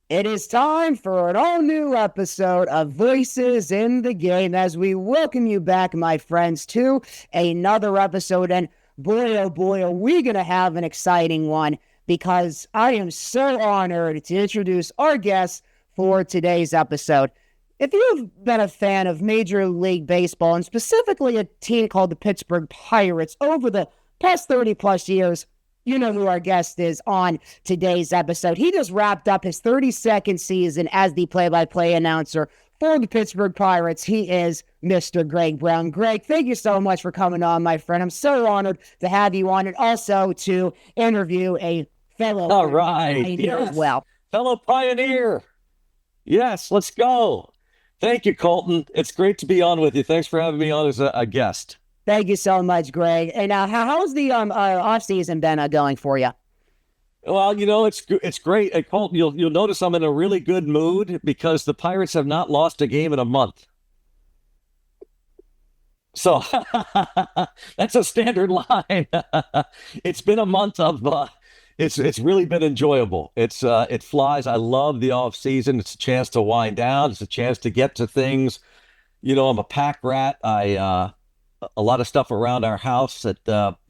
It is time for an all-new episode of Voices in the Game as we welcome you back, my friends, to another episode. And boy, oh boy, are we going to have an exciting one because I am so honored to introduce our guest for today's episode. If you've been a fan of Major League Baseball, and specifically a team called the Pittsburgh Pirates, over the past 30 plus years, you know who our guest is on today's episode. He just wrapped up his 32nd season as the play-by-play announcer for the Pittsburgh Pirates. He is Mr. Greg Brown. Greg, thank you so much for coming on, my friend. I'm so honored to have you on and also to interview a fellow All right. pioneer Yes. as well. Fellow pioneer. Yes, let's go. Thank you, Colton. It's great to be on with you. Thanks for having me on as a guest. Thank you so much, Greg. And how's the off season been going for you? Well, it's great. Colton, you'll notice I'm in a really good mood because the Pirates have not lost a game in a month. So that's a standard line. It's been a month of it's really been enjoyable. It flies. I love the off season. It's a chance to wind down. It's a chance to get to things. I'm a pack rat. I a lot of stuff around our house that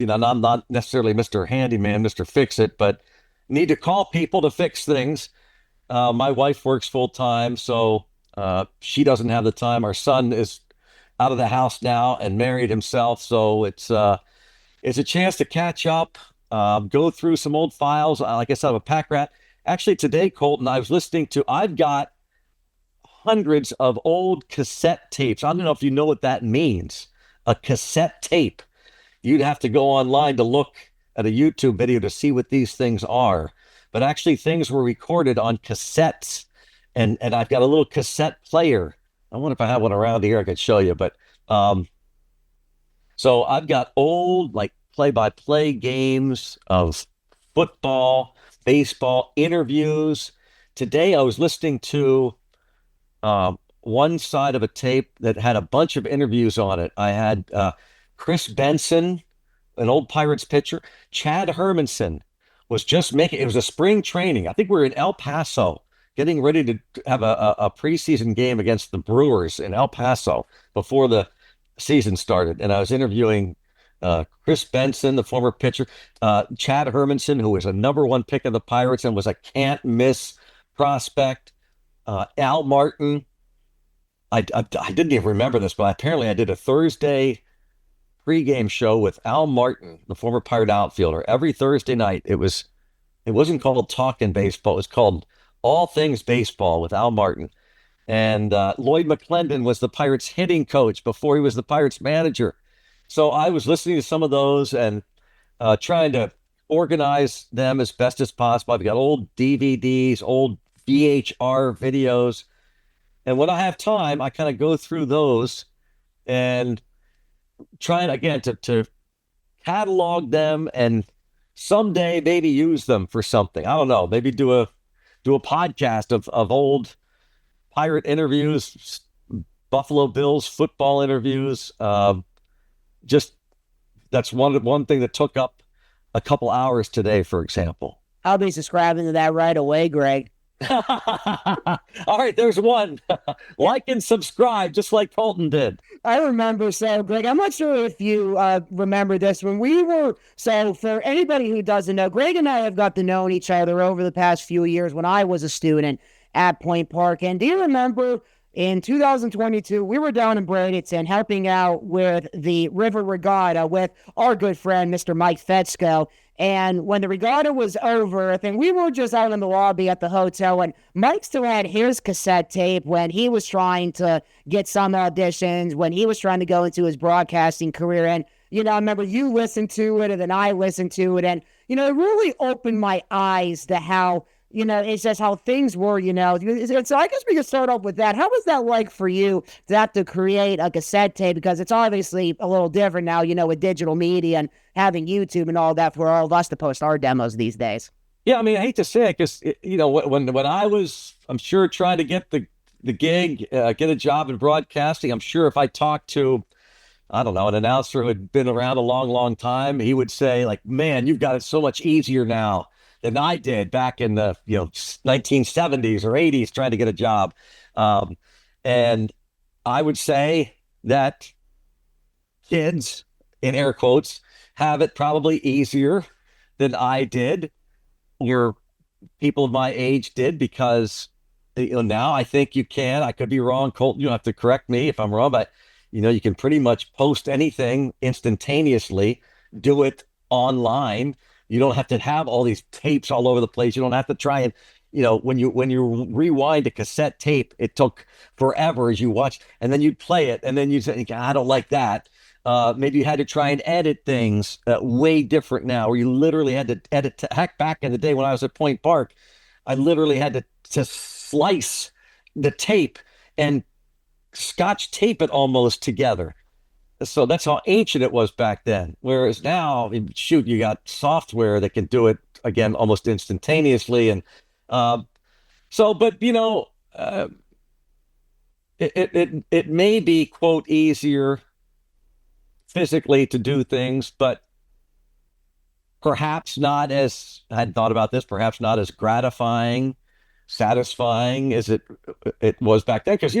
and I'm not necessarily Mr. Handyman, Mr. Fix It, but need to call people to fix things. My wife works full time, so she doesn't have the time. Our son is out of the house now and married himself, so it's a chance to catch up, go through some old files. Like I said, I'm a pack rat. Actually, today, Colton, I've got hundreds of old cassette tapes. I don't know if you know what that means. A cassette tape. You'd have to go online to look at a YouTube video to see what these things are. But actually, things were recorded on cassettes. And I've got a little cassette player. I wonder if I have one around here I could show you. But so I've got old, like, play-by-play games of football, baseball, interviews. Today, I was listening to one side of a tape that had a bunch of interviews on it. I had Chris Benson, an old Pirates pitcher. Chad Hermanson was just making, it was a spring training. I think we were in El Paso getting ready to have a preseason game against the Brewers in El Paso before the season started. And I was interviewing Chris Benson, the former pitcher, Chad Hermanson, who was a number one pick of the Pirates and was a can't miss prospect, Al Martin. I didn't even remember this, but apparently I did a Thursday pregame show with Al Martin, the former Pirate outfielder, every Thursday night. It wasn't called Talking Baseball. It was called All Things Baseball with Al Martin. And Lloyd McClendon was the Pirates hitting coach before he was the Pirates manager. So I was listening to some of those and trying to organize them as best as possible. I've got old DVDs, old VHR videos. And when I have time, I kind of go through those and try again to catalog them and someday maybe use them for something. I don't know, maybe do a podcast of old Pirate interviews, Buffalo Bills football interviews. Just that's one thing that took up a couple hours today, for example. I'll be subscribing to that right away, Greg. All right, there's one. Like and subscribe, just like Colton did. I remember, so Greg, I'm not sure if you remember this when we were, so for anybody who doesn't know, Greg and I have got to know each other over the past few years when I was a student at Point Park. And do you remember in 2022, we were down in Bradenton helping out with the River Regatta with our good friend, Mr. Mike Fetzko. And when the regatta was over, I think we were just out in the lobby at the hotel, and Mike still had his cassette tape when he was trying to get some auditions, when he was trying to go into his broadcasting career. And, I remember you listened to it, and then I listened to it. And, it really opened my eyes to how, it's just how things were, So I guess we could start off with that. How was that like for you to have to create a cassette tape? Because it's obviously a little different now, with digital media and having YouTube and all that for all of us to post our demos these days. Yeah, I mean, I hate to say it because, when I was, I'm sure, trying to get the gig, get a job in broadcasting, I'm sure if I talked to, I don't know, an announcer who had been around a long, long time, he would say, like, man, you've got it so much easier now. than I did back in the 1970s or 80s trying to get a job. Um, and I would say that kids, in air quotes, have it probably easier than I did. Your people of my age did because now I think you can. I could be wrong, Colton. You don't have to correct me if I'm wrong, but you can pretty much post anything instantaneously, do it online. You don't have to have all these tapes all over the place. You don't have to try and when you rewind a cassette tape, it took forever as you watch, and then you'd play it, and then you say, I don't like that. Maybe you had to try and edit things way different now, where you literally had to edit. Heck, back in the day when I was at Point Park, I literally had to slice the tape and scotch tape it almost together. So that's how ancient it was back then. Whereas now, shoot, you got software that can do it again almost instantaneously. And but it may be quote easier physically to do things, but perhaps not as I hadn't thought about this, perhaps not as gratifying, satisfying as it was back then. Because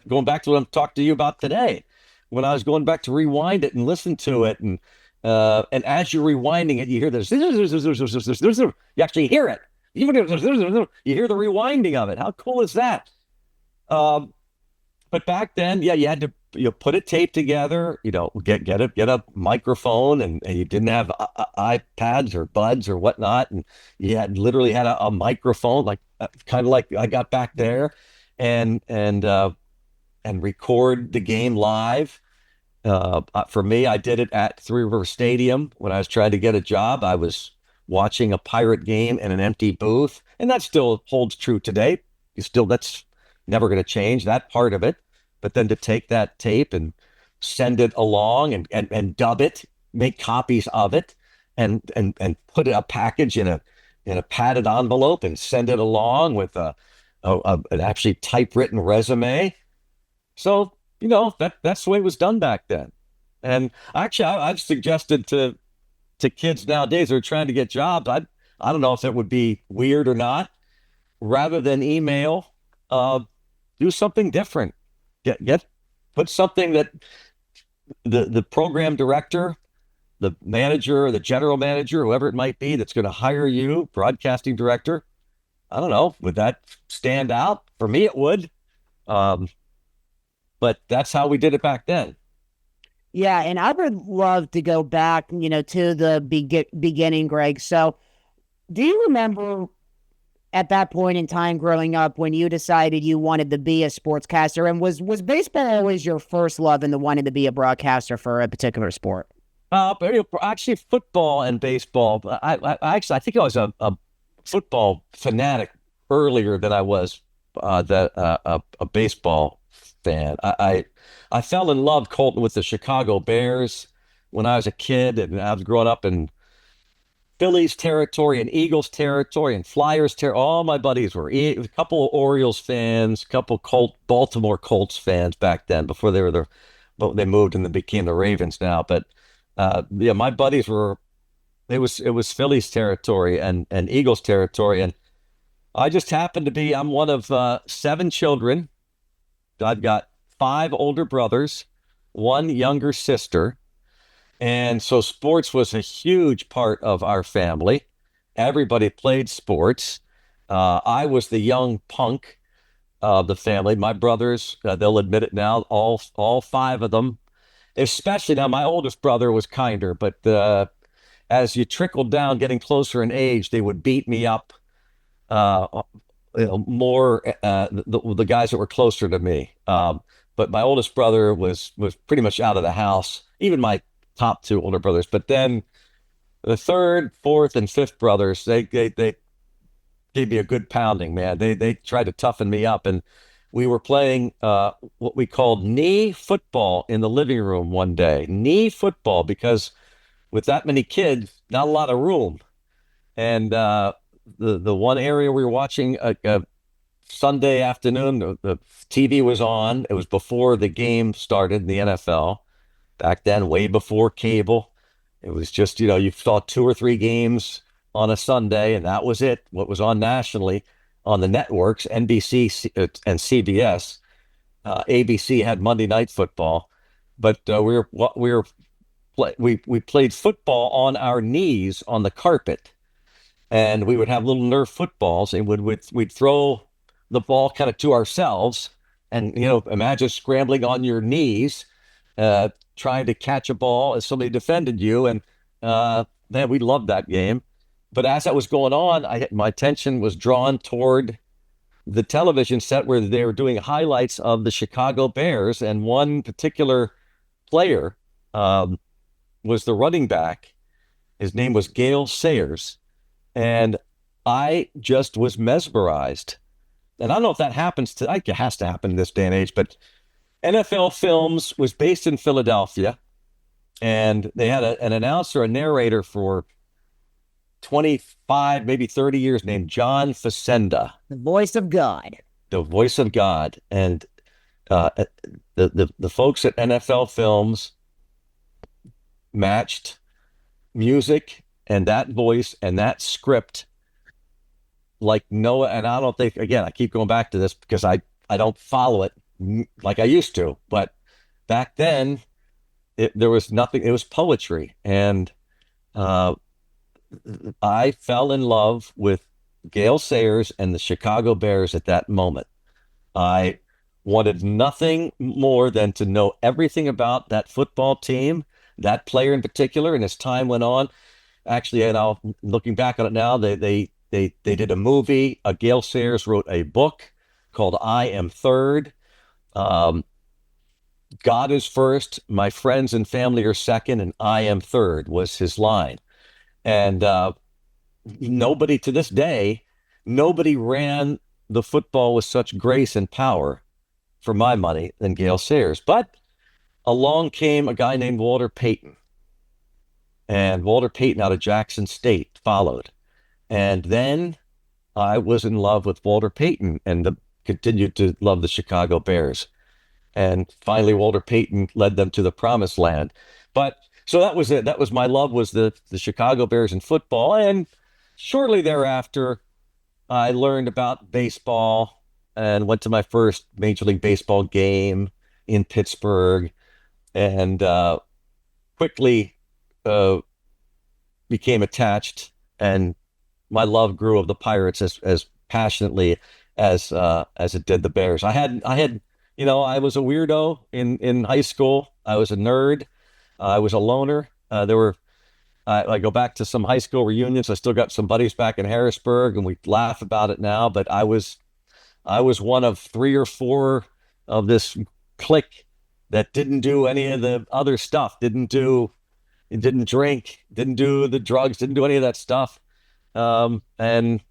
going back to what I'm talking to you about today, when I was going back to rewind it and listen to it, and as you're rewinding it, you hear this. You actually hear it. You hear the rewinding of it. How cool is that? But back then, yeah, you had to put a tape together, get a microphone, and you didn't have iPads or buds or whatnot, and you had literally had a microphone, like kind of like I got back there, and record the game live. For me, I did it at Three River Stadium when I was trying to get a job. I was watching a Pirate game in an empty booth, and that still holds true today. That's never going to change that part of it. But then to take that tape and send it along and dub it, make copies of it, and put a package in a padded envelope and send it along with an actually typewritten resume. So that's the way it was done back then. And actually, I've suggested to kids nowadays who are trying to get jobs, I don't know if it would be weird or not. Rather than email, do something different. Put something that the program director, the manager, the general manager, whoever it might be, that's going to hire you, broadcasting director. I don't know. Would that stand out? For me, it would. But that's how we did it back then. Yeah, and I would love to go back, to the beginning, Greg. So, do you remember at that point in time growing up when you decided you wanted to be a sportscaster? And was baseball always your first love and the wanting to be a broadcaster for a particular sport? But actually, football and baseball. I think I was a football fanatic earlier than I was a baseball fan. I fell in love, Colton, with the Chicago Bears when I was a kid, and I was growing up in Phillies territory and Eagles territory and Flyers territory. All my buddies were a couple of Orioles fans, a couple Baltimore Colts fans back then before they moved and they became the Ravens now. But my buddies were. It was Phillies territory and Eagles territory, and I just happened to be. I'm one of 7 children. I've got 5 older brothers, 1 younger sister. And so sports was a huge part of our family. Everybody played sports. I was the young punk of the family. My brothers, they'll admit it now, all 5 of them, especially now, my oldest brother was kinder, but as you trickled down, getting closer in age, they would beat me up more, the guys that were closer to me. But my oldest brother was pretty much out of the house, even my top 2 older brothers. But then the 3rd, 4th, and 5th brothers, they gave me a good pounding, man. They tried to toughen me up, and we were playing what we called knee football in the living room one day. Knee football, because with that many kids, not a lot of room. And the one area we were watching a Sunday afternoon, the TV was on. It was before the game started in the NFL. Back then, way before cable. It was just, you saw 2 or 3 games on a Sunday, and that was it. What was on nationally on the networks, NBC and CBS. ABC had Monday Night Football, but we played football on our knees on the carpet, and we would have little Nerf footballs, and we'd throw the ball kind of to ourselves, and imagine scrambling on your knees, trying to catch a ball as somebody defended you, and man, we loved that game. But as that was going on, my attention was drawn toward the television set where they were doing highlights of the Chicago Bears, and one particular player was the running back. His name was Gale Sayers, and I just was mesmerized. And I don't know if that happens to, it has to happen in this day and age, but NFL Films was based in Philadelphia, and they had an announcer, a narrator for 25, maybe 30 years named John Facenda. The voice of God. The voice of God. And the folks at NFL Films matched music and that voice and that script like Noah. And I don't think, again, I keep going back to this because I don't follow it like I used to. But back then, there was nothing, it was poetry. And I fell in love with Gale Sayers and the Chicago Bears at that moment. I wanted nothing more than to know everything about that football team, that player in particular. And as time went on, actually, and looking back on it now, they did a movie. Gale Sayers wrote a book called I Am Third. God is first, my friends and family are second, and I am third was his line. And nobody to this day, nobody ran the football with such grace and power, for my money, than Gale Sayers. But along came a guy named Walter Payton. And Walter Payton out of Jackson State followed. And then I was in love with Walter Payton and continued to love the Chicago Bears. And finally, Walter Payton led them to the promised land. But so that was it. That was my love, was the Chicago Bears and football. And shortly thereafter, I learned about baseball and went to my first Major League Baseball game in Pittsburgh, and quickly became attached. And my love grew of the Pirates as passionately as it did the Bears. I had I was a weirdo in high school. I was a nerd. I was a loner. I go back to some high school reunions. I still got some buddies back in Harrisburg, and we laugh about it now. But I was one of 3 or 4 of this clique that didn't do any of the other stuff. Didn't drink. Didn't do the drugs. Didn't do any of that stuff. And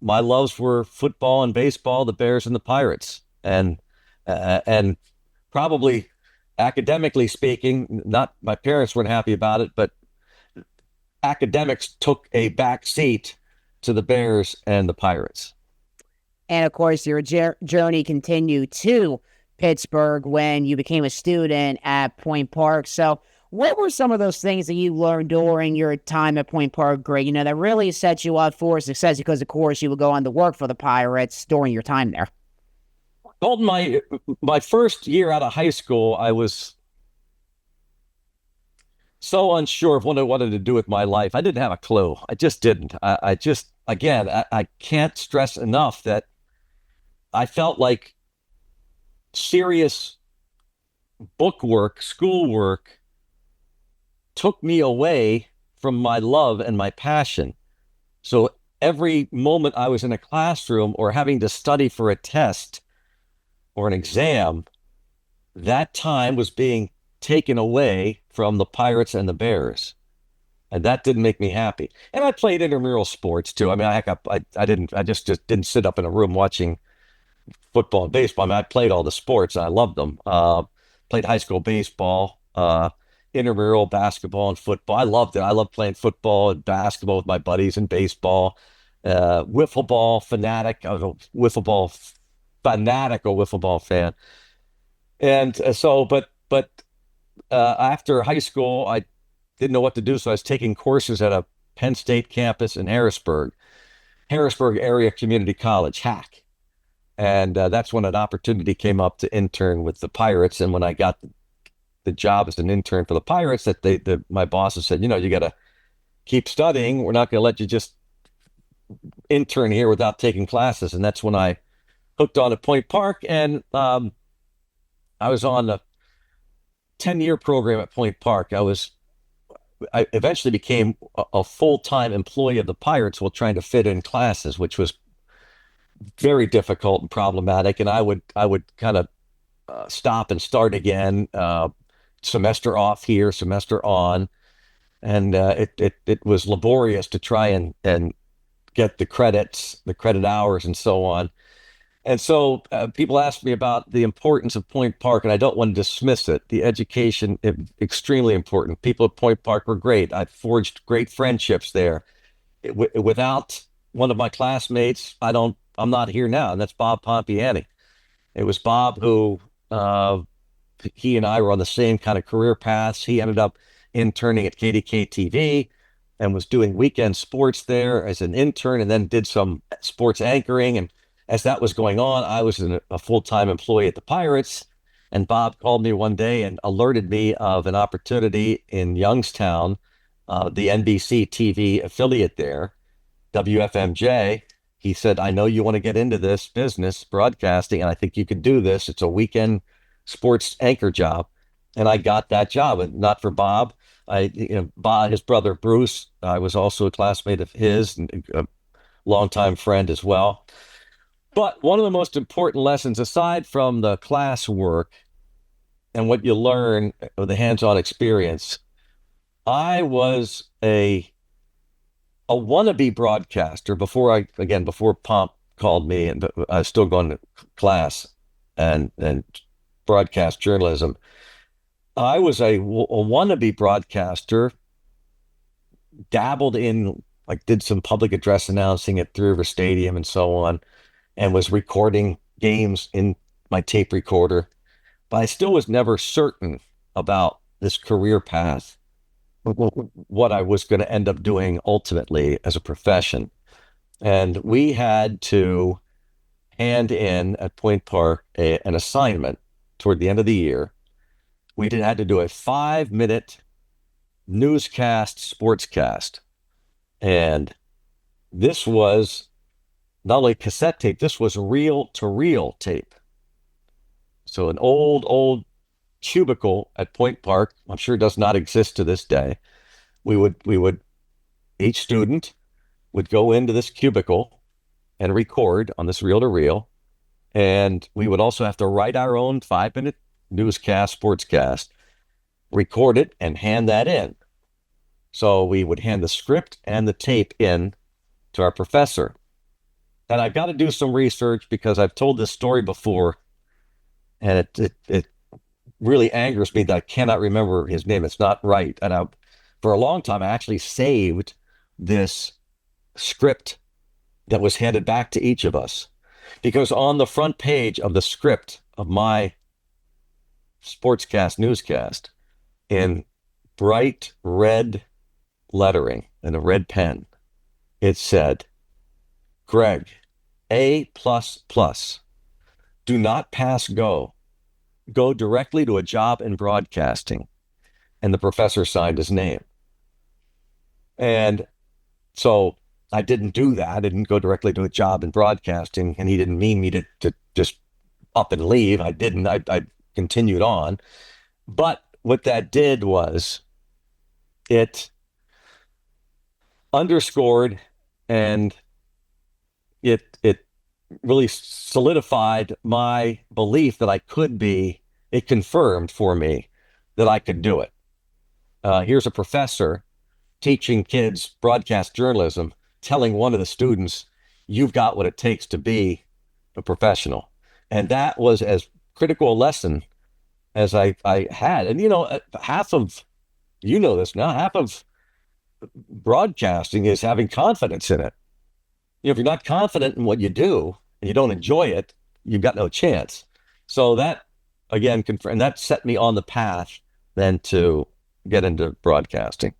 my loves were football and baseball, the Bears and the Pirates, and probably, academically speaking, not my parents weren't happy about it, but academics took a back seat to the Bears and the Pirates. And of course, your journey continued to Pittsburgh when you became a student at Point Park. So what were some of those things that you learned during your time at Point Park, Greg, that really set you up for success? Because, of course, you would go on to work for the Pirates during your time there. Well, my first year out of high school, I was so unsure of what I wanted to do with my life. I didn't have a clue. I just didn't. I can't stress enough that I felt like serious bookwork, schoolwork, took me away from my love and my passion. So every moment I was in a classroom or having to study for a test or an exam, that time was being taken away from the Pirates and the Bears. And that didn't make me happy. And I played intramural sports too. I mean, I just didn't sit up in a room watching football and baseball. I mean, I played all the sports. I loved them. Played high school baseball, intramural basketball and football. I loved it. I loved playing football and basketball with my buddies, and baseball, wiffle ball fanatic. I was a wiffle ball fan. And but after high school, I didn't know what to do, so I was taking courses at a Penn State campus in Harrisburg Area Community College, HAC. And that's when an opportunity came up to intern with the Pirates. And when I got the job as an intern for the Pirates, my bosses said, you got to keep studying. We're not going to let you just intern here without taking classes. And that's when I hooked on at Point Park. And I was on a 10-year program at Point Park. I eventually became a full-time employee of the Pirates while trying to fit in classes, which was very difficult and problematic. And I would kind of stop and start again, semester off here, semester on, and it was laborious to try and get the credit hours, and so on. And so people ask me about the importance of Point Park, and I don't want to dismiss it. The education is extremely important. People at Point Park were great. I forged great friendships there. Without one of my classmates, I'm not here now, and that's Bob Pompiani. It was Bob who he and I were on the same kind of career paths. He ended up interning at KDK TV and was doing weekend sports there as an intern, and then did some sports anchoring. And as that was going on, I was a full-time employee at the Pirates, and Bob called me one day and alerted me of an opportunity in Youngstown, the NBC TV affiliate there, WFMJ. He said, I know you want to get into this business, broadcasting, and I think you could do this. It's a weekend sports anchor job. And I got that job, and not for Bob. Bob, his brother Bruce, I was also a classmate of his, and a longtime friend as well. But one of the most important lessons, aside from the class work and what you learn with the hands-on experience, I was a wannabe broadcaster before Pomp called me, and I was still going to class and broadcast journalism. I was a wannabe broadcaster, dabbled in, did some public address announcing at Three River Stadium and so on, and was recording games in my tape recorder. But I still was never certain about this career path, what I was going to end up doing ultimately as a profession. And we had to hand in at Point Park an assignment toward the end of the year. We had to do a 5-minute newscast, sportscast. And this was not only cassette tape, this was reel-to-reel tape. So an old cubicle at Point Park, I'm sure does not exist to this day. Each student would go into this cubicle and record on this reel-to-reel. And we would also have to write our own 5-minute newscast, sportscast, record it, and hand that in. So we would hand the script and the tape in to our professor. And I've got to do some research because I've told this story before, and it really angers me that I cannot remember his name. It's not right. And for a long time, I actually saved this script that was handed back to each of us, because on the front page of the script of my sportscast newscast, in bright red lettering and a red pen, it said, Greg, A++, do not pass go. Go directly to a job in broadcasting. And the professor signed his name. And so I didn't do that. I didn't go directly to a job in broadcasting, and he didn't mean me to just up and leave. I didn't. I continued on. But what that did was it underscored, and it really solidified my belief that I could be. It confirmed for me that I could do it. Here's a professor teaching kids broadcast journalism, telling one of the students, you've got what it takes to be a professional. And that was as critical a lesson as I had. And, half of broadcasting is having confidence in it. If you're not confident in what you do and you don't enjoy it, you've got no chance. So that, again, and that set me on the path then to get into broadcasting.